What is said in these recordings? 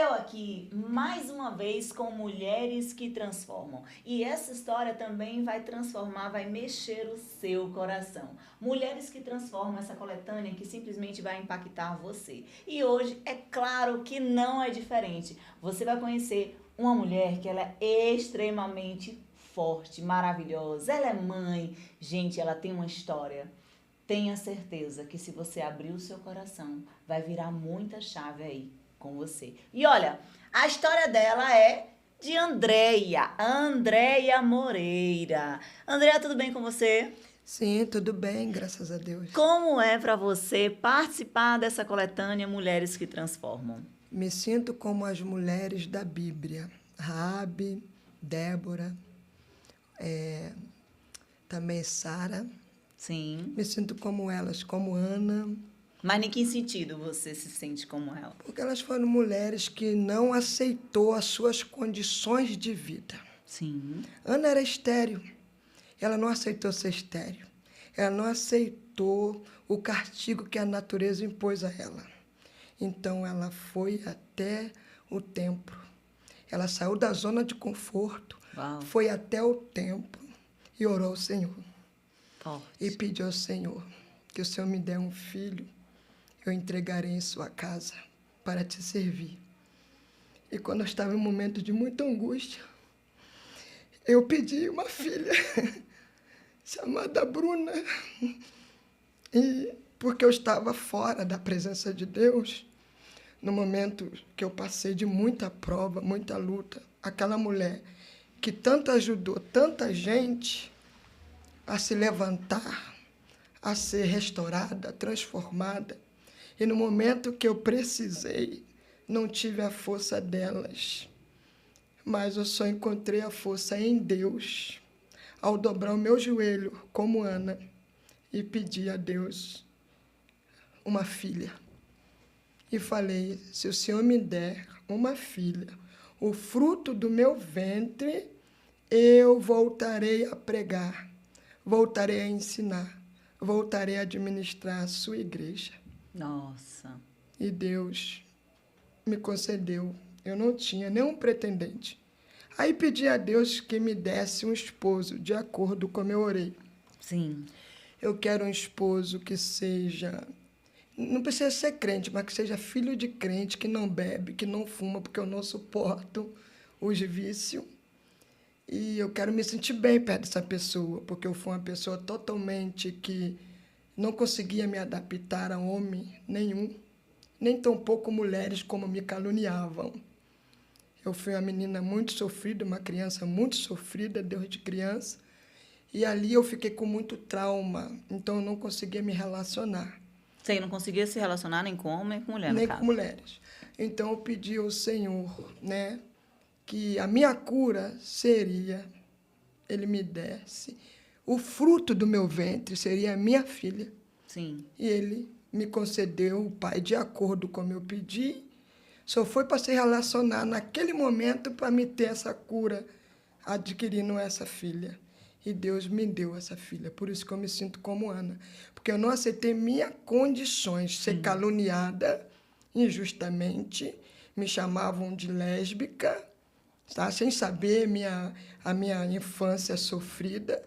eu aqui, mais uma vez, com Mulheres que Transformam. E essa história também vai transformar, vai mexer o seu coração. Mulheres que Transformam, essa coletânea que simplesmente vai impactar você. E hoje, é claro que não é diferente. Você vai conhecer uma mulher que ela é extremamente forte, maravilhosa. Ela é mãe. Gente, ela tem uma história. Tenha certeza que se você abrir o seu coração, vai virar muita chave aí com você. E olha, a história dela é de Andréia Moreira. Andréia, tudo bem com você? Sim, tudo bem, graças a Deus. Como é para você participar dessa coletânea Mulheres que Transformam? Me sinto como as mulheres da Bíblia. Raabe, Débora, também Sara. Sim. Me sinto como elas, como Ana, Mas em que sentido você se sente como ela? porque elas foram mulheres que não aceitou as suas condições de vida. Sim. Ana era estéril. Ela não aceitou ser estéril. Ela não aceitou o castigo que a natureza impôs a ela. Então ela foi até o templo. Ela saiu da zona de conforto, Uau. foi até o templo e orou ao Senhor. Forte. E pediu ao Senhor que o Senhor me dê um filho, eu entregarei em sua casa para te servir. E quando eu estava em um momento de muita angústia, eu pedi uma filha chamada Bruna. E porque eu estava fora da presença de Deus, no momento que eu passei de muita prova, muita luta, aquela mulher que tanto ajudou tanta gente a se levantar, a ser restaurada, transformada. E no momento que eu precisei, não tive a força delas, mas eu só encontrei a força em Deus, ao dobrar o meu joelho, como Ana, e pedir a Deus uma filha. E falei, se o Senhor me der uma filha, o fruto do meu ventre, eu voltarei a pregar, voltarei a ensinar, voltarei a administrar a sua igreja. Nossa. E Deus me concedeu. Eu não tinha nenhum pretendente. Aí pedi a Deus que me desse um esposo, de acordo com como eu orei. Sim. Eu quero um esposo que seja, não precisa ser crente, mas que seja filho de crente, que não bebe, que não fuma, porque eu não suporto os vícios. E eu quero me sentir bem perto dessa pessoa, porque eu fui uma pessoa totalmente que não conseguia me adaptar a homem nenhum, nem tampouco mulheres como me caluniavam. Eu fui uma menina muito sofrida, uma criança muito sofrida desde criança, e ali eu fiquei com muito trauma, então eu não conseguia me relacionar, Você não conseguia se relacionar nem com homem, nem com mulher, no nem com caso. mulheres. Então eu pedi ao Senhor, né, que a minha cura seria, Ele me desse, o fruto do meu ventre seria a minha filha. Sim. E Ele me concedeu o Pai de acordo com como eu pedi. Só foi para se relacionar naquele momento para me ter essa cura, adquirindo essa filha. E Deus me deu essa filha. Por isso que eu me sinto como Ana. Porque eu não aceitei minhas condições, ser caluniada injustamente. Me chamavam de lésbica, tá? Sem saber a minha infância sofrida.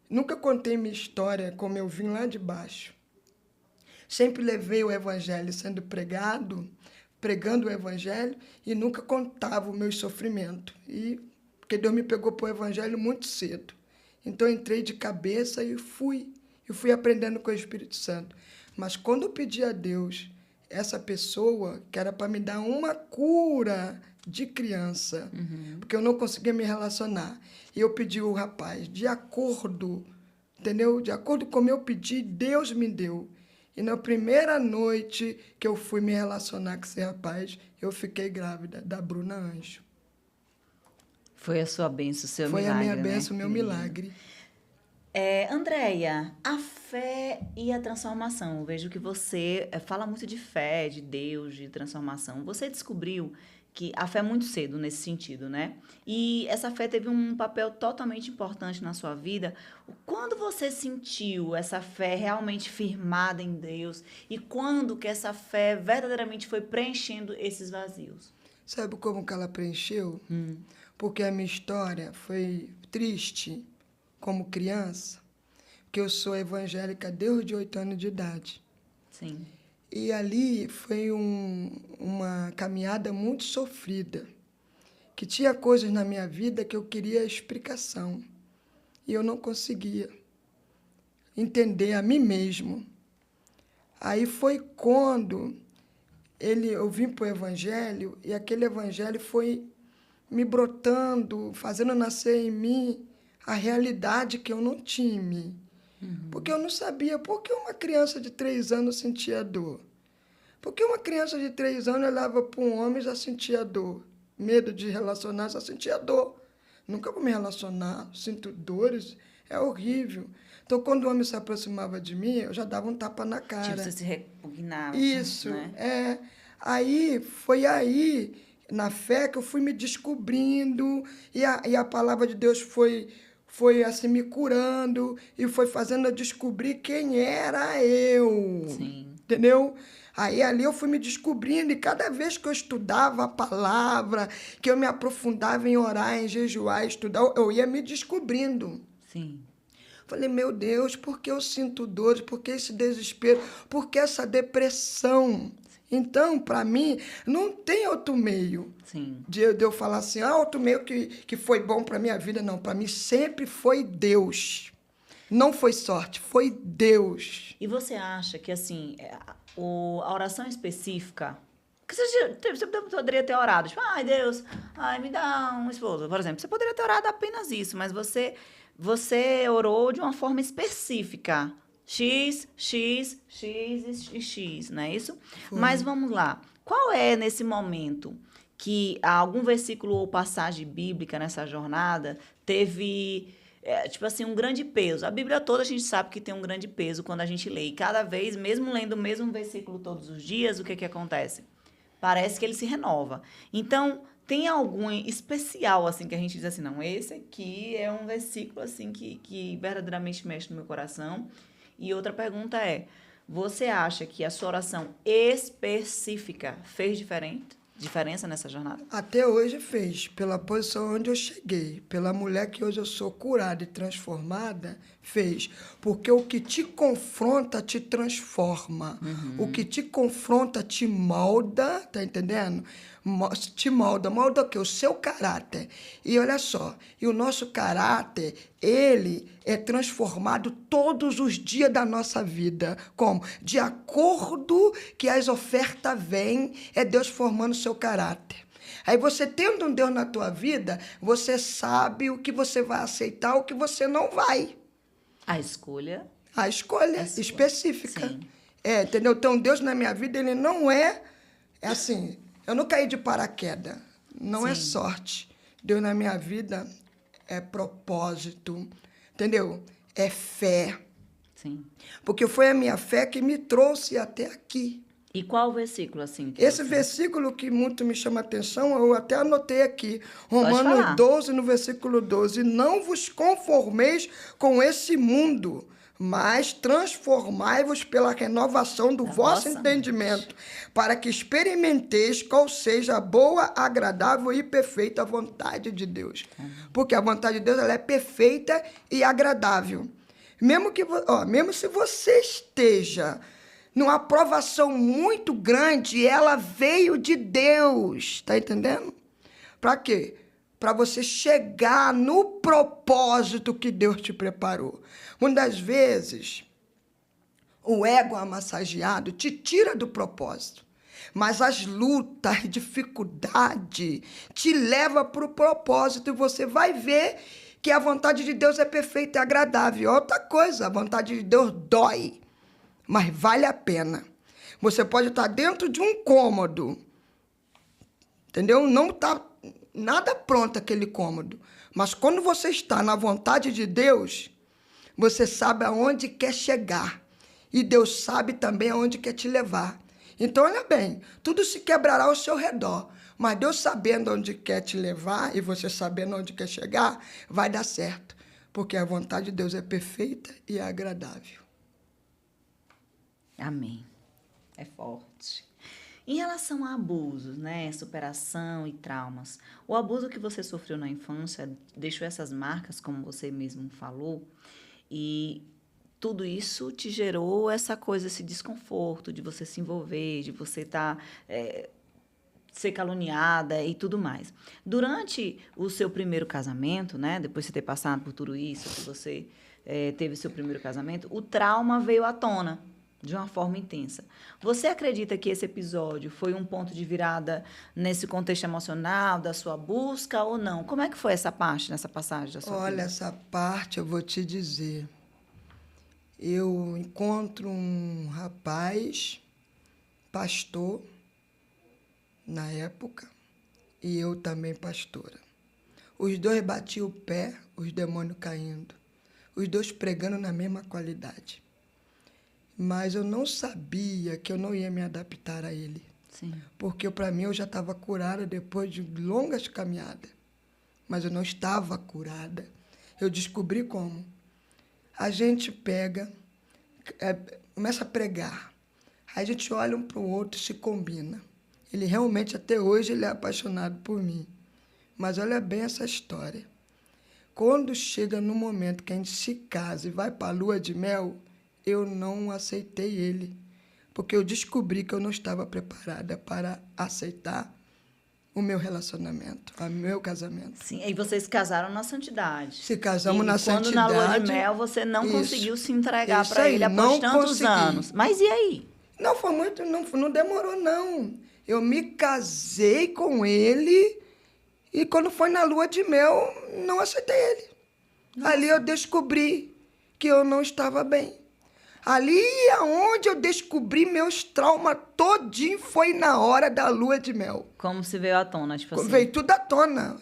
Nunca contei minha história como eu vim lá de baixo. Sempre levei o evangelho sendo pregado, pregando o evangelho, e nunca contava o meu sofrimento. E porque Deus me pegou para o evangelho muito cedo. Então eu entrei de cabeça e fui aprendendo com o Espírito Santo. Mas quando eu pedi a Deus essa pessoa, que era para me dar uma cura de criança, porque eu não conseguia me relacionar, e eu pedi o rapaz, de acordo, entendeu? De acordo com como eu pedi, Deus me deu. E na primeira noite que eu fui me relacionar com esse rapaz, eu fiquei grávida da Bruna Anjo. Foi a sua bênção, o seu Foi a milagre, minha né, bênção, o meu querida? milagre. Andréia, a fé e a transformação. Eu vejo que você fala muito de fé, de Deus, de transformação. Você descobriu que a fé é muito cedo nesse sentido, né? E essa fé teve um papel totalmente importante na sua vida. Quando você sentiu essa fé realmente firmada em Deus e quando que essa fé verdadeiramente foi preenchendo esses vazios? Sabe como que ela preencheu? Porque a minha história foi triste como criança, porque eu sou evangélica desde 8 anos de idade. Sim. E ali foi uma caminhada muito sofrida, que tinha coisas na minha vida que eu queria explicação e eu não conseguia entender a mim mesmo. Aí foi quando eu vim para o Evangelho e aquele Evangelho foi me brotando, fazendo nascer em mim a realidade que eu não tinha em mim. Porque eu não sabia por que uma criança de 3 anos sentia dor. Por que uma criança de 3 anos olhava para um homem e já sentia dor. Medo de relacionar, já sentia dor. Nunca vou me relacionar, sinto dores, é horrível. Então, quando o homem se aproximava de mim, eu já dava um tapa na cara. Tipo, você se repugnava. Isso, né? Foi aí, na fé, que eu fui me descobrindo e a palavra de Deus foi assim, me curando e foi fazendo eu descobrir quem era eu. Sim. Entendeu? Aí ali eu fui me descobrindo e cada vez que eu estudava a palavra, que eu me aprofundava em orar, em jejuar, estudar, eu ia me descobrindo. Sim. Falei, meu Deus, por que eu sinto dores? Por que esse desespero? Por que essa depressão? Então, para mim, não tem outro meio Sim. de eu falar assim, outro meio que foi bom para minha vida. Não, para mim sempre foi Deus. Não foi sorte, foi Deus. E você acha que, assim, a oração específica... Porque você poderia ter orado, tipo, ai, Deus, me dá um esposo, por exemplo. Você poderia ter orado apenas isso, mas você orou de uma forma específica. X, X, X e X, não é isso? Foi. Mas vamos lá. Qual é, nesse momento, que algum versículo ou passagem bíblica nessa jornada teve... tipo assim, um grande peso. A Bíblia toda a gente sabe que tem um grande peso quando a gente lê. E cada vez, mesmo lendo o mesmo versículo todos os dias, o que acontece? Parece que ele se renova. Então, tem algum especial, assim, que a gente diz assim, não, esse aqui é um versículo, assim, que verdadeiramente mexe no meu coração. E outra pergunta é, você acha que a sua oração específica fez diferença nessa jornada? Até hoje fez, pela posição onde eu cheguei, pela mulher que hoje eu sou curada e transformada, fez. Porque o que te confronta te transforma. O que te confronta te molda, tá entendendo? Te molda o quê? O seu caráter. E olha só, e o nosso caráter, ele é transformado todos os dias da nossa vida. Como? De acordo que as ofertas vêm, é Deus formando o seu caráter. Aí você tendo um Deus na tua vida, você sabe o que você vai aceitar, o que você não vai. A escolha específica. Sim. Entendeu? Então, Deus na minha vida, ele não é assim, eu não caí de paraquedas, não é sorte. Deus na minha vida é propósito, entendeu? É fé. Sim. Porque foi a minha fé que me trouxe até aqui. E qual o versículo, assim? Esse versículo que muito me chama a atenção, eu até anotei aqui. Romanos 12, no versículo 12. Não vos conformeis com esse mundo, mas transformai-vos pela renovação do vosso entendimento, para que experimenteis qual seja a boa, agradável e perfeita vontade de Deus. Porque a vontade de Deus ela é perfeita e agradável. Mesmo se você esteja numa aprovação muito grande, ela veio de Deus. Tá entendendo? Para quê? Para você chegar no propósito que Deus te preparou. Muitas vezes, o ego amassageado te tira do propósito. Mas as lutas, dificuldade, te leva para o propósito e você vai ver que a vontade de Deus é perfeita e agradável. Outra coisa, a vontade de Deus dói. Mas vale a pena. Você pode estar dentro de um cômodo, entendeu? Não está nada pronto aquele cômodo. Mas quando você está na vontade de Deus, você sabe aonde quer chegar. E Deus sabe também aonde quer te levar. Então, olha bem, tudo se quebrará ao seu redor. Mas Deus sabendo onde quer te levar e você sabendo onde quer chegar, vai dar certo. Porque a vontade de Deus é perfeita e agradável. Amém. É forte. Em relação a abusos, né, superação e traumas, o abuso que você sofreu na infância deixou essas marcas, como você mesmo falou, e tudo isso te gerou essa coisa, esse desconforto de você se envolver, de você ser caluniada e tudo mais. Durante o seu primeiro casamento, né, depois de você ter passado por tudo isso, que você teve seu primeiro casamento, o trauma veio à tona de uma forma intensa. Você acredita que esse episódio foi um ponto de virada nesse contexto emocional da sua busca ou não? Como é que foi essa parte, nessa passagem da sua vida? Olha, essa parte eu vou te dizer. Eu encontro um rapaz, pastor, na época, e eu também pastora. Os dois batiam o pé, os demônios caindo. Os dois pregando na mesma qualidade. Mas eu não sabia que eu não ia me adaptar a ele. Sim. Porque para mim eu já estava curada depois de longas caminhadas. Mas eu não estava curada. Eu descobri como. A gente pega, começa a pregar. Aí a gente olha um para o outro e se combina. Ele realmente, até hoje, ele é apaixonado por mim. Mas olha bem essa história. Quando chega no momento que a gente se casa e vai para a lua de mel, eu não aceitei ele. Porque eu descobri que eu não estava preparada para aceitar o meu relacionamento, o meu casamento. Sim, e vocês casaram na santidade. Se casamos na quando santidade. Quando na lua de mel você não isso, conseguiu se entregar isso para aí, ele após não tantos consegui. anos. Mas e aí? Não foi muito, não demorou, não. Eu me casei com ele e quando foi na lua de mel, não aceitei ele. Nossa. Ali eu descobri que eu não estava bem. Ali aonde eu descobri meus traumas todinho foi na hora da lua de mel. Como se veio à tona, tipo assim? Veio tudo à tona.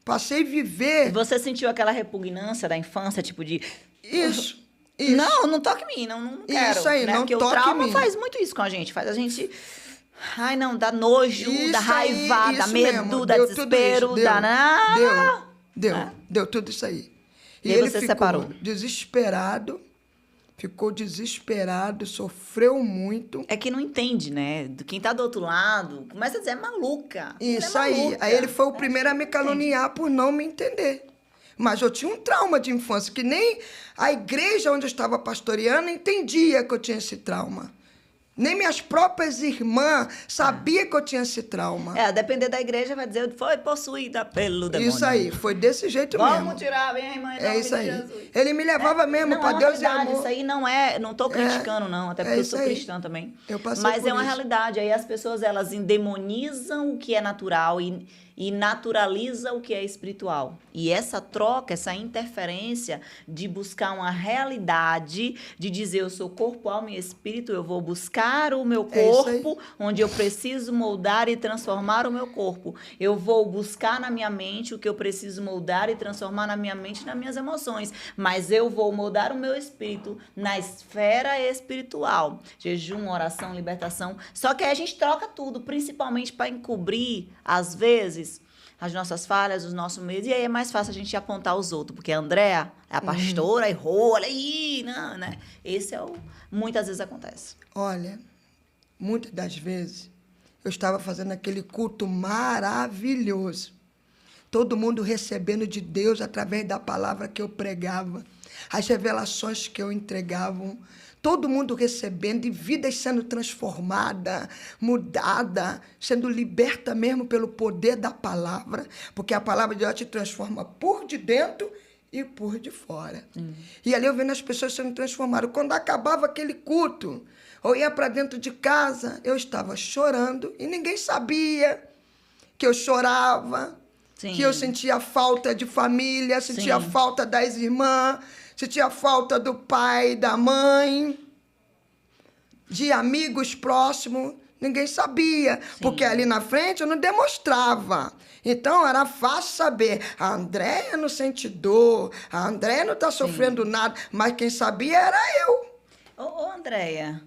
Passei a viver... E você sentiu aquela repugnância da infância, tipo de... Isso. Não toque em mim, não quero. Isso aí, né? não Porque toque o trauma em mim. faz muito isso com a gente. Faz a gente... Ai, não, dá nojo, isso dá raiva, aí, dá medo, mesmo. dá deu desespero, tudo isso. Deu tudo isso aí. E ele você ficou separou? Ficou desesperado, sofreu muito. É que não entende, né? Quem tá do outro lado começa a dizer, é maluca. Isso é aí. maluca. Aí ele foi o primeiro a me caluniar por não me entender. Mas eu tinha um trauma de infância, que nem a igreja onde eu estava pastoreando entendia que eu tinha esse trauma. Nem minhas próprias irmãs sabiam que eu tinha esse trauma. A depender da igreja, vai dizer, foi possuída pelo demônio. Isso aí, foi desse jeito mesmo. Vamos tirar, vem a irmã, é isso aí. Jesus. Ele me levava mesmo para Deus e amor. Isso aí não tô criticando, não, até porque eu sou cristã também. Eu passei Mas por é uma isso. realidade. Aí as pessoas, elas endemonizam o que é natural e naturaliza o que é espiritual. E essa troca, essa interferência de buscar uma realidade, de dizer eu sou corpo, alma e espírito, eu vou buscar o meu corpo, onde eu preciso moldar e transformar o meu corpo. Eu vou buscar na minha mente o que eu preciso moldar e transformar na minha mente e nas minhas emoções. Mas eu vou moldar o meu espírito na esfera espiritual. Jejum, oração, libertação. Só que aí a gente troca tudo, principalmente para encobrir, às vezes, as nossas falhas, os nossos medos, e aí é mais fácil a gente apontar os outros, porque a Andréa é a pastora, errou, olha aí, não, né? Esse é muitas vezes acontece. Olha, muitas das vezes eu estava fazendo aquele culto maravilhoso, todo mundo recebendo de Deus através da palavra que eu pregava, as revelações que eu entregava, todo mundo recebendo e vidas sendo transformada, mudada, sendo liberta mesmo pelo poder da palavra, porque a palavra de Deus te transforma por de dentro e por de fora. E ali eu vendo as pessoas sendo transformadas. Quando acabava aquele culto, eu ia para dentro de casa, eu estava chorando e ninguém sabia que eu chorava, Sim. que eu sentia falta de família, sentia falta das irmãs, sentia falta do pai, da mãe, de amigos próximos. Ninguém sabia, porque ali na frente eu não demonstrava. Então era fácil saber, a Andréia não sente dor, a Andréia não está sofrendo nada, mas quem sabia era eu. Ô, Andréia,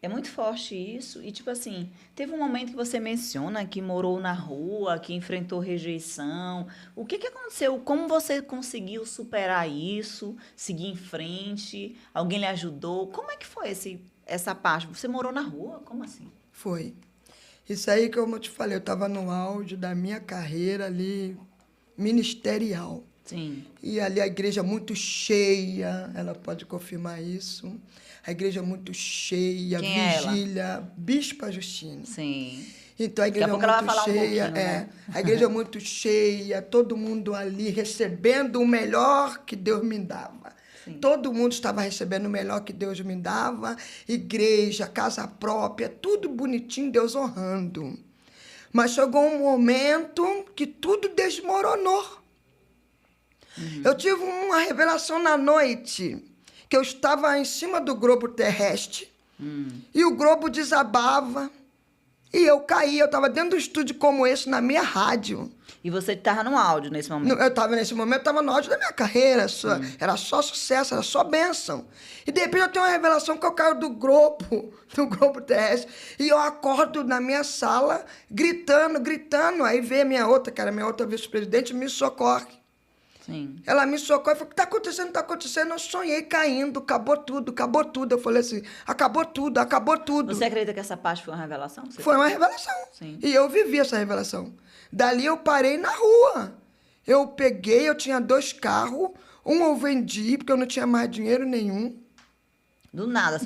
é muito forte isso. E, tipo assim, teve um momento que você menciona que morou na rua, que enfrentou rejeição. O que aconteceu? Como você conseguiu superar isso? Seguir em frente? Alguém lhe ajudou? Como é que foi essa parte? Você morou na rua? Como assim? Foi. Isso aí, como eu te falei, eu estava no auge da minha carreira ali ministerial. Sim. E ali a igreja muito cheia, ela pode confirmar isso. A igreja muito cheia, Quem é ela? vigília, Bispa Justina. Sim. Então a Daqui a igreja pouco ela vai muito falar um cheia, pouquinho, né? a igreja muito cheia, todo mundo ali recebendo o melhor que Deus me dava. Sim. Todo mundo estava recebendo o melhor que Deus me dava, igreja, casa própria, tudo bonitinho, Deus honrando. Mas chegou um momento que tudo desmoronou. Eu tive uma revelação na noite, que eu estava em cima do globo terrestre, e o globo desabava, e eu caí. Eu estava dentro de um estúdio como esse, na minha rádio. E você estava no áudio nesse momento? Eu estava nesse momento, estava no auge da minha carreira, era só sucesso, era só bênção. E de repente eu tenho uma revelação que eu caio do globo terrestre, e eu acordo na minha sala, gritando. Aí vem a minha outra, que era a minha outra vice-presidente, me socorre. Sim. Ela me socorre e falou, o que está acontecendo? Está acontecendo? Eu sonhei caindo, acabou tudo. Eu falei assim, acabou tudo. Você acredita que essa parte foi uma revelação? Foi uma revelação. Sim. E eu vivi essa revelação. Dali eu parei na rua. Eu tinha 2 carros, um eu vendi, porque eu não tinha mais dinheiro nenhum. Do nada.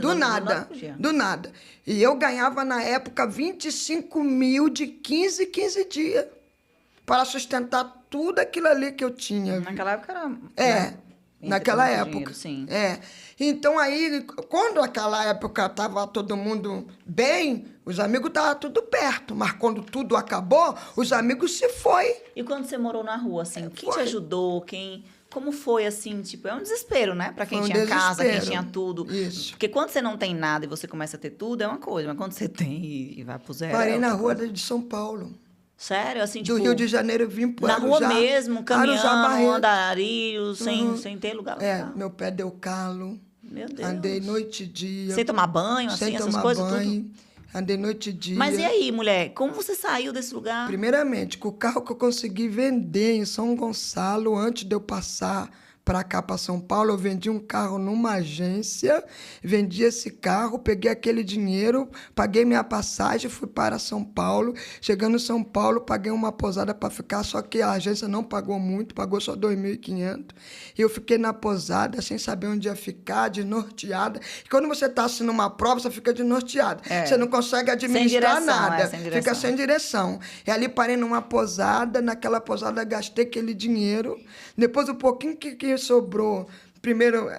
Do nada. E eu ganhava, na época, 25 mil de 15 dias. Para sustentar tudo aquilo ali que eu tinha. Naquela época era... É, naquela muito época. dinheiro, sim. Então aí, quando naquela época estava todo mundo bem, os amigos estavam tudo perto. Mas quando tudo acabou, os amigos se foi. E quando você morou na rua, assim, quem te ajudou? Como foi, assim, tipo, é um desespero, né? Pra quem tinha casa, quem tinha tudo. Isso. Porque quando você não tem nada e você começa a ter tudo, é uma coisa. Mas quando você tem e vai pro zero... Parei na rua de São Paulo. Sério? Assim, tipo... Do Rio de Janeiro, eu vim para Arujá. Na rua mesmo, caminhando, andarilho, sem ter lugar pra ficar. Meu pé deu calo. Meu Deus. Andei noite e dia. Sem tomar banho, assim, essas coisas, tudo? Andei noite e dia. Mas e aí, mulher? Como você saiu desse lugar? Primeiramente, com o carro que eu consegui vender em São Gonçalo, antes de eu passar para cá, para São Paulo, eu vendi um carro numa agência, vendi esse carro, peguei aquele dinheiro, paguei minha passagem, fui para São Paulo. Chegando em São Paulo, paguei uma posada para ficar, só que a agência não pagou muito, pagou só 2.500. E eu fiquei na posada, sem saber onde ia ficar, desnorteada. E quando você está assim numa prova, você fica desnorteada. Você não consegue administrar nada, fica sem direção. E ali parei numa posada, naquela posada gastei aquele dinheiro. Depois, um pouquinho que sobrou, primeiro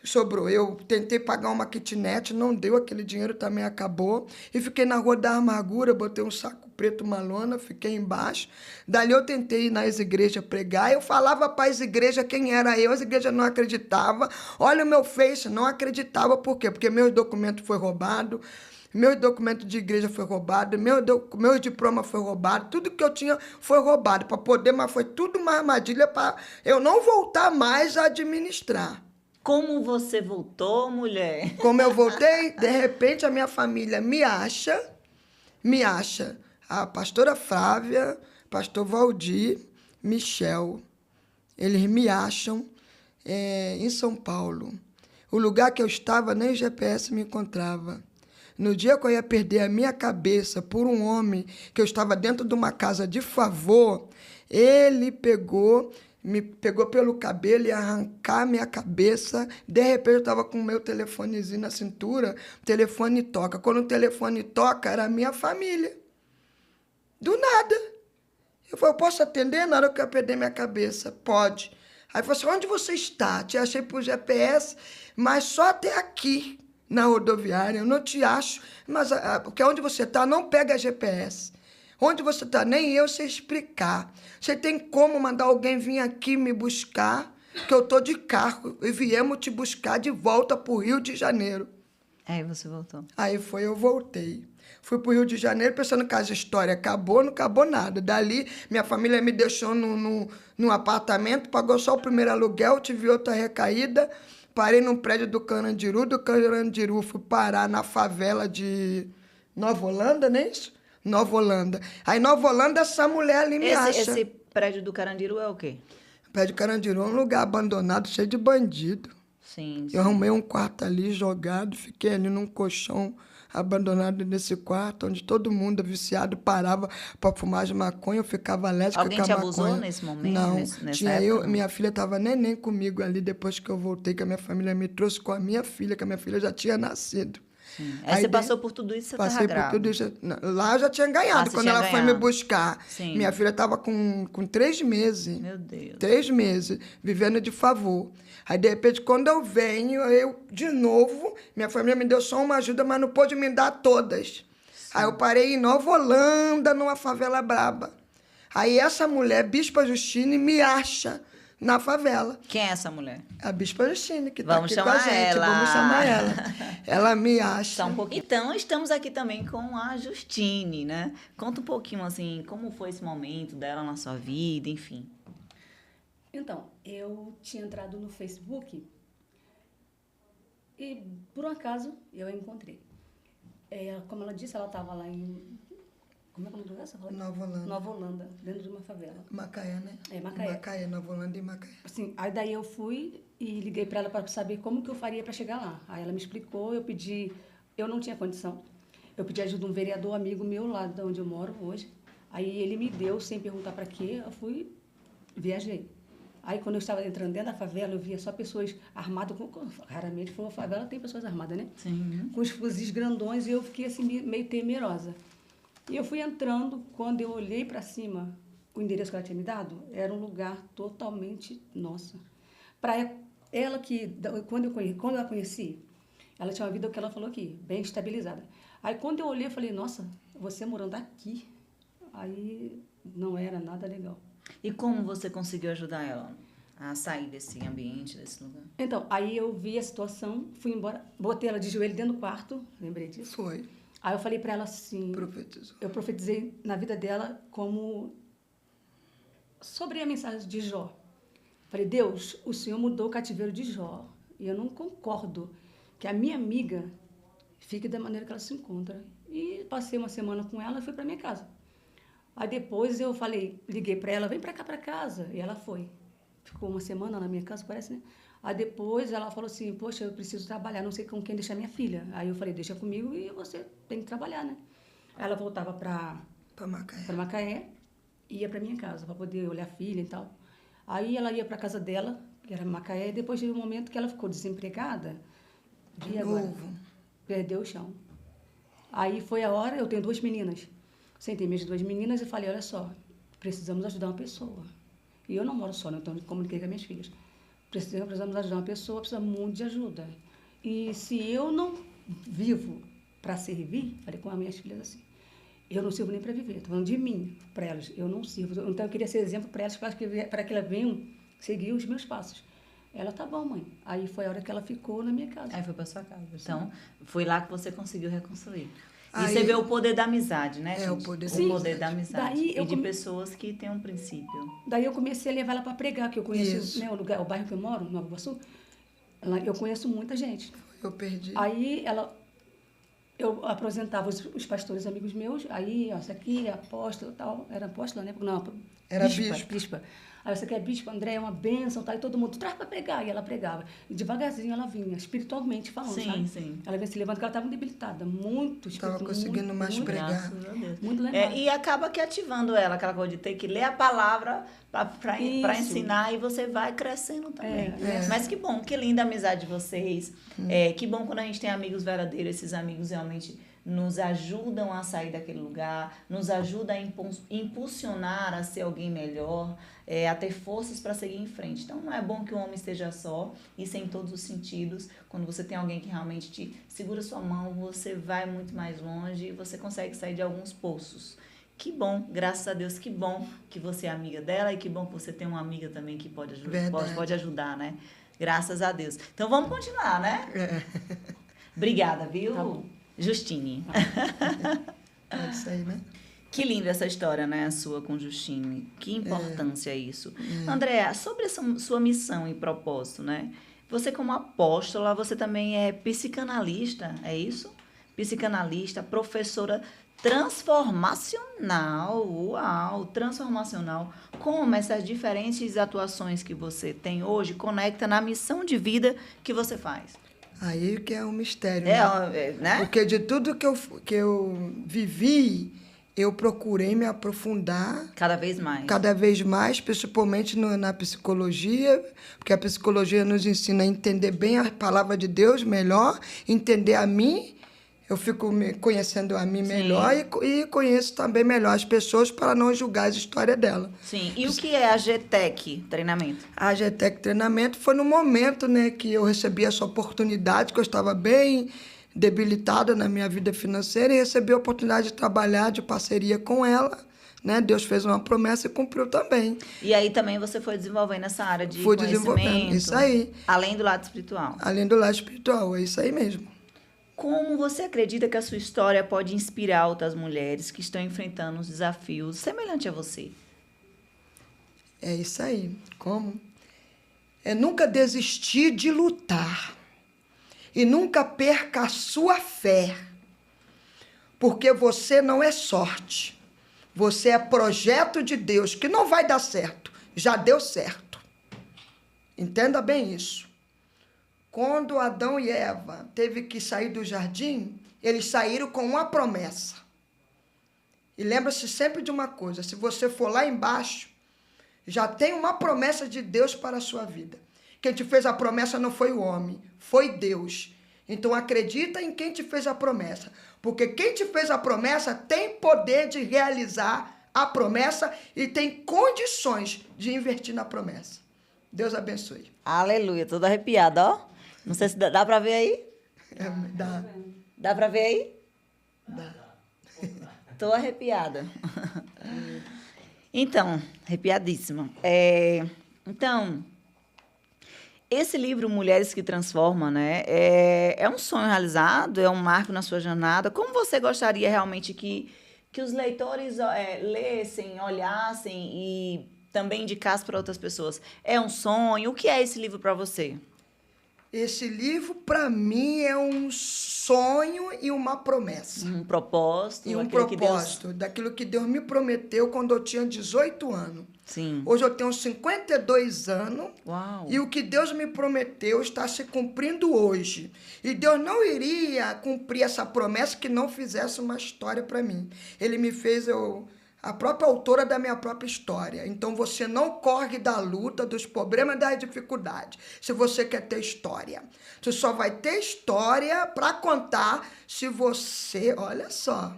sobrou, eu tentei pagar uma kitnet, não deu, aquele dinheiro também acabou, e fiquei na Rua da Amargura, botei um saco preto, uma lona, fiquei embaixo. Dali eu tentei ir nas igrejas pregar, eu falava para as igrejas quem era eu, as igrejas não acreditavam. Olha o meu Face, não acreditava, por quê? Porque meu documento foi roubado, meu documento de igreja foi roubado, meu diploma foi roubado, tudo que eu tinha foi roubado para poder, mas foi tudo uma armadilha para eu não voltar mais a administrar. Como você voltou, mulher? Como eu voltei, de repente a minha família me acha, a pastora Flávia, pastor Valdir, Michel, eles me acham em São Paulo. O lugar que eu estava, nem GPS me encontrava. No dia que eu ia perder a minha cabeça por um homem, que eu estava dentro de uma casa de favor, ele me pegou pelo cabelo e arrancar minha cabeça. De repente, eu estava com o meu telefonezinho na cintura, o telefone toca. Quando o telefone toca, era a minha família. Do nada. Eu falei, eu posso atender na hora que eu perder minha cabeça? Pode. Aí falou assim, onde você está? Te achei por GPS, mas só até aqui. Na rodoviária, eu não te acho, mas porque onde você está não pega GPS. Onde você está, nem eu sei explicar. Você tem como mandar alguém vir aqui me buscar, que eu estou de carro, e viemos te buscar de volta para o Rio de Janeiro. Aí você voltou. Aí eu voltei. Fui para o Rio de Janeiro pensando que a história acabou, não acabou nada. Dali, minha família me deixou num apartamento, pagou só o primeiro aluguel, tive outra recaída. Parei num prédio do Carandiru, fui parar na favela de Nova Holanda, não é isso? Nova Holanda. Aí, Nova Holanda, essa mulher ali me acha. Esse prédio do Carandiru é o quê? O prédio do Carandiru é um lugar abandonado, cheio de bandido. Sim. Eu arrumei um quarto ali jogado, fiquei ali num colchão abandonado nesse quarto, onde todo mundo viciado parava para fumar de maconha, eu ficava alérgica Alguém com a te maconha. abusou nesse momento? Não, Nessa tinha época, eu, não? minha filha estava neném comigo ali, depois que eu voltei, que a minha família me trouxe com a minha filha, que a minha filha já tinha nascido. Sim. Aí você passou por tudo isso e você estava Passei por grávida. tudo isso. Lá eu já tinha ganhado, você quando tinha ela foi me ganhado. buscar. Sim. Minha filha estava com 3 meses. Meu Deus. 3 meses, vivendo de favor. Aí, de repente, quando eu venho, eu, de novo, minha família me deu só uma ajuda, mas não pôde me dar todas. Sim. Aí eu parei em Nova Holanda, numa favela braba. Aí essa mulher, Bispa Justine, me acha na favela. Quem é essa mulher? A Bispa Justine, que está Vamos aqui com a chamar gente. ela. Vamos chamar ela. Ela me acha. Só um pouquinho. Então, estamos aqui também com a Justine, né? Conta um pouquinho, assim, como foi esse momento dela na sua vida, enfim. Então, eu tinha entrado no Facebook e, por um acaso, eu a encontrei. Como ela disse, ela estava lá em... Como é que é o nome do lugar? Você falou? Nova Holanda. Nova Holanda, dentro de uma favela. Macaé, né? Macaé. Macaé, Nova Holanda e Macaé. Assim, aí daí eu fui e liguei para ela para saber como que eu faria para chegar lá. Aí ela me explicou, eu pedi... Eu não tinha condição. Eu pedi ajuda de um vereador amigo meu lá de onde eu moro hoje. Aí ele me deu, sem perguntar para quê, eu fui, viajei. Aí, quando eu estava entrando dentro da favela, eu via só pessoas armadas, raramente foi uma favela, tem pessoas armadas, né? Sim. Com os fuzis grandões, e eu fiquei assim, meio temerosa. E eu fui entrando, quando eu olhei para cima, o endereço que ela tinha me dado, era um lugar totalmente nosso. Para ela que, quando eu a conheci, ela tinha uma vida, o que ela falou aqui, bem estabilizada. Aí, quando eu olhei, eu falei, nossa, você morando aqui, aí não era nada legal. E como você conseguiu ajudar ela a sair desse ambiente, desse lugar? Então, aí eu vi a situação, fui embora, botei ela de joelho dentro do quarto, lembrei disso. Foi. Aí eu falei para ela assim... Profetizou. Eu profetizei na vida dela como... sobre a mensagem de Jó. Falei, Deus, o Senhor mudou o cativeiro de Jó. E eu não concordo que a minha amiga fique da maneira que ela se encontra. E passei uma semana com ela e fui para minha casa. Aí depois eu falei, liguei para ela, vem para cá para casa. E ela foi. Ficou uma semana na minha casa, parece, né? Aí depois ela falou assim, poxa, eu preciso trabalhar, não sei com quem deixar minha filha. Aí eu falei, deixa comigo e você tem que trabalhar, né? Aí ela voltava para Macaé, ia para minha casa, para poder olhar a filha e tal. Aí ela ia para casa dela, que era Macaé, e depois de um momento que ela ficou desempregada, De agora? novo. Perdeu o chão. Aí foi a hora, eu tenho 2 meninas. Sentei minhas 2 meninas e falei, olha só, precisamos ajudar uma pessoa. E eu não moro só, né? Então eu comuniquei com as minhas filhas. Precisamos ajudar uma pessoa, precisa muito de ajuda. E se eu não vivo para servir, falei com as minhas filhas assim, eu não sirvo nem para viver. Estou falando de mim, para elas. Eu não sirvo. Então eu queria ser exemplo para elas, para que elas venham seguir os meus passos. Ela, tá bom, mãe. Aí foi a hora que ela ficou na minha casa. Aí foi para sua casa. Então, foi lá que você conseguiu reconstruir. E Aí, você vê o poder da amizade, né, gente? o poder da o poder amizade. da amizade. Daí E de pessoas que têm um princípio. Daí eu comecei a levar ela para pregar, que eu conheço, Isso. né, o bairro que eu moro, Nova Iguaçu. Eu conheço muita gente. Eu perdi. Aí eu apresentava os pastores amigos meus, aí, ó, essa aqui é apóstola, tal, era apóstola, né? Não, Era bispa. Aí essa aqui é bispa, André, é uma bênção, tal, e todo mundo traz para pregar, e ela pregava. E devagarzinho ela vinha, espiritualmente falando, Sim, sabe? sim. Ela vinha se levando, porque ela estava debilitada, muito Estava conseguindo mais muito, pregar. Graças a Deus. muito legal. E acaba que ativando ela, aquela coisa de ter que ler a palavra para Isso. ensinar, e você vai crescendo também. É. Mas que bom, que linda a amizade de vocês. Que bom quando a gente tem amigos verdadeiros, esses amigos realmente nos ajudam a sair daquele lugar, nos ajudam a impulsionar a ser alguém melhor, a ter forças para seguir em frente. Então, não é bom que o homem esteja só, isso em todos os sentidos. Quando você tem alguém que realmente te segura sua mão, você vai muito mais longe e você consegue sair de alguns poços. Que bom, graças a Deus, que bom que você é amiga dela e que bom que você tem uma amiga também que pode ajudar, pode ajudar, né? Graças a Deus. Então, vamos continuar, né? Obrigada, viu? Tá bom. Justine. Pode sair, né? Que linda essa história, né? A sua com Justine. Que importância isso. Andréa, sobre essa sua missão e propósito, né? Você como apóstola, você também é psicanalista, é isso? Psicanalista, professora transformacional. Uau, transformacional. Como essas diferentes atuações que você tem hoje conecta na missão de vida que você faz? Aí que é um mistério, né? Né? Porque de tudo que eu vivi, eu procurei me aprofundar Cada vez mais. cada vez mais, principalmente na psicologia, porque a psicologia nos ensina a entender bem a palavra de Deus melhor, entender a mim. Eu fico conhecendo a mim melhor e conheço também melhor as pessoas para não julgar a história dela. Sim. E o que é a GTEC, treinamento? A GTEC Treinamento foi no momento, né, que eu recebi essa oportunidade, que eu estava bem debilitada na minha vida financeira e recebi a oportunidade de trabalhar de parceria com ela. Né? Deus fez uma promessa e cumpriu também. E aí também você foi desenvolvendo essa área de Fui conhecimento. desenvolvendo, isso aí. Além do lado espiritual. Além do lado espiritual, é isso aí mesmo. Como você acredita que a sua história pode inspirar outras mulheres que estão enfrentando os desafios semelhantes a você? É isso aí. Como? É nunca desistir de lutar. E nunca perca a sua fé. Porque você não é sorte. Você é projeto de Deus, que não vai dar certo. Já deu certo. Entenda bem isso. Quando Adão e Eva teve que sair do jardim, eles saíram com uma promessa. E lembra-se sempre de uma coisa, se você for lá embaixo, já tem uma promessa de Deus para a sua vida. Quem te fez a promessa não foi o homem, foi Deus. Então acredita em quem te fez a promessa, porque quem te fez a promessa tem poder de realizar a promessa e tem condições de investir na promessa. Deus abençoe. Aleluia, toda arrepiada, ó. Não sei se dá pra ver aí. Dá. Dá pra ver aí? Dá. Tô arrepiada. Então, arrepiadíssima. Então, esse livro Mulheres que Transformam, né, é um sonho realizado, é um marco na sua jornada. Como você gostaria realmente que os leitores lessem, olhassem e também indicassem para outras pessoas? É um sonho? O que é esse livro para você? Esse livro, para mim, é um sonho e uma promessa. Um propósito. E um propósito daquilo que Deus me prometeu quando eu tinha 18 anos. Sim. Hoje eu tenho 52 anos. Uau. E o que Deus me prometeu está se cumprindo hoje. E Deus não iria cumprir essa promessa que não fizesse uma história para mim. Ele me fez a própria autora da minha própria história. Então você não corre da luta, dos problemas, das dificuldades, se você quer ter história. Você só vai ter história para contar se você, olha só,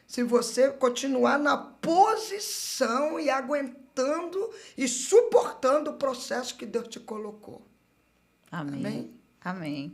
se você continuar na posição e aguentando e suportando o processo que Deus te colocou. Amém. Amém? Amém.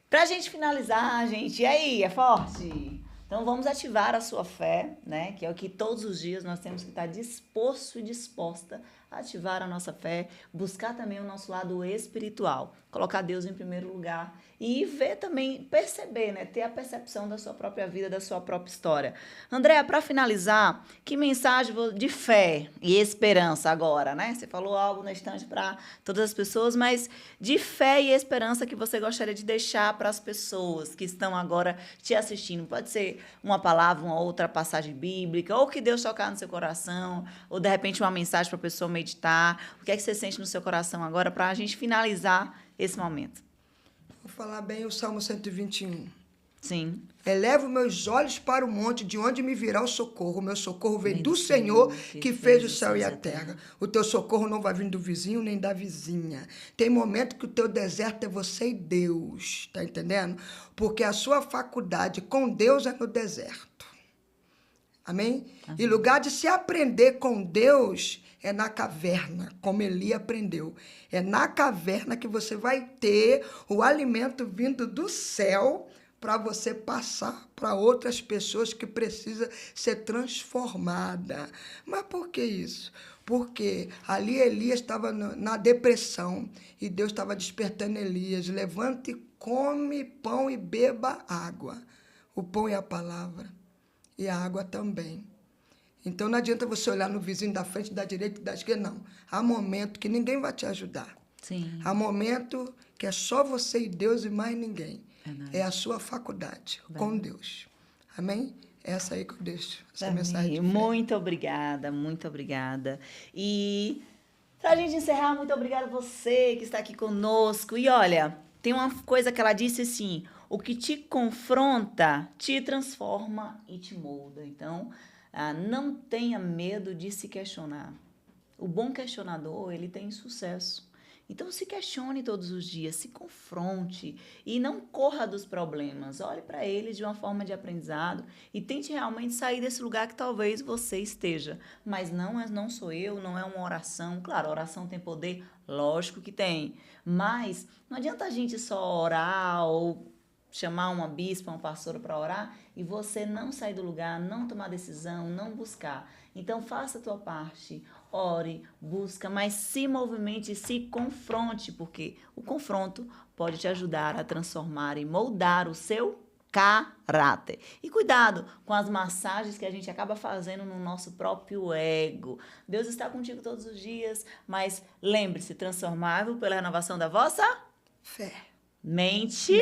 Pra gente finalizar, gente, e aí, é forte? Então, vamos ativar a sua fé, né? Que é o que todos os dias nós temos que estar disposto e disposta a ativar a nossa fé, buscar também o nosso lado espiritual, colocar Deus em primeiro lugar e ver também, perceber, né? Ter a percepção da sua própria vida, da sua própria história. Andréa, para finalizar, que mensagem de fé e esperança agora, né? Você falou algo na estante para todas as pessoas, mas de fé e esperança que você gostaria de deixar para as pessoas que estão agora te assistindo. Pode ser uma palavra, uma outra passagem bíblica, ou que Deus tocar no seu coração, ou de repente uma mensagem para a pessoa meditar. O que é que você sente no seu coração agora para a gente finalizar esse momento? Vou falar bem o Salmo 121. Sim. Elevo meus olhos para o monte, de onde me virá o socorro. O meu socorro vem do Senhor, que fez o céu e a terra. O teu socorro não vai vir do vizinho nem da vizinha. Tem momento que o teu deserto é você e Deus, tá entendendo? Porque a sua faculdade com Deus é no deserto. Amém? E lugar de se aprender com Deus é na caverna, como Eli aprendeu. É na caverna que você vai ter o alimento vindo do céu para você passar para outras pessoas que precisam ser transformadas. Mas por que isso? Porque ali Elias estava na depressão e Deus estava despertando Elias. Levante, come pão e beba água. O pão é a palavra e a água também. Então não adianta você olhar no vizinho da frente, da direita e da esquerda, não. Há momento que ninguém vai te ajudar. Sim. Há momento que é só você e Deus e mais ninguém. É a sua faculdade com Deus. Amém? Essa aí que eu deixo, essa mensagem de fé. Muito obrigada, muito obrigada. E para a gente encerrar, muito obrigada a você que está aqui conosco. E olha, Tem uma coisa que ela disse assim: o que te confronta te transforma e te molda. Então, não tenha medo de se questionar. O bom questionador, ele tem sucesso. Então, se questione todos os dias, se confronte e não corra dos problemas. Olhe para eles de uma forma de aprendizado e tente realmente sair desse lugar que talvez você esteja. Mas não sou eu, não é uma oração. Claro, a oração tem poder, lógico que tem. Mas não adianta a gente só orar ou chamar uma bispa, uma pastora para orar e você não sair do lugar, não tomar decisão, não buscar. Então, faça a tua parte, ore, busca, mas se movimente e se confronte, porque o confronto pode te ajudar a transformar e moldar o seu caráter. E cuidado com as massagens que a gente acaba fazendo no nosso próprio ego. Deus está contigo todos os dias, mas lembre-se, transformável pela renovação da vossa Fé. mente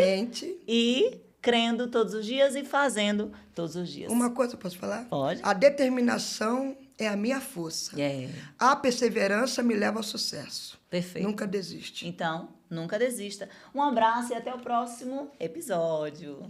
e crendo todos os dias e fazendo todos os dias. Uma coisa eu posso falar? Pode. A determinação é a minha força. A perseverança me leva ao sucesso. Perfeito. Nunca desiste. Então, nunca desista. Um abraço e até o próximo episódio.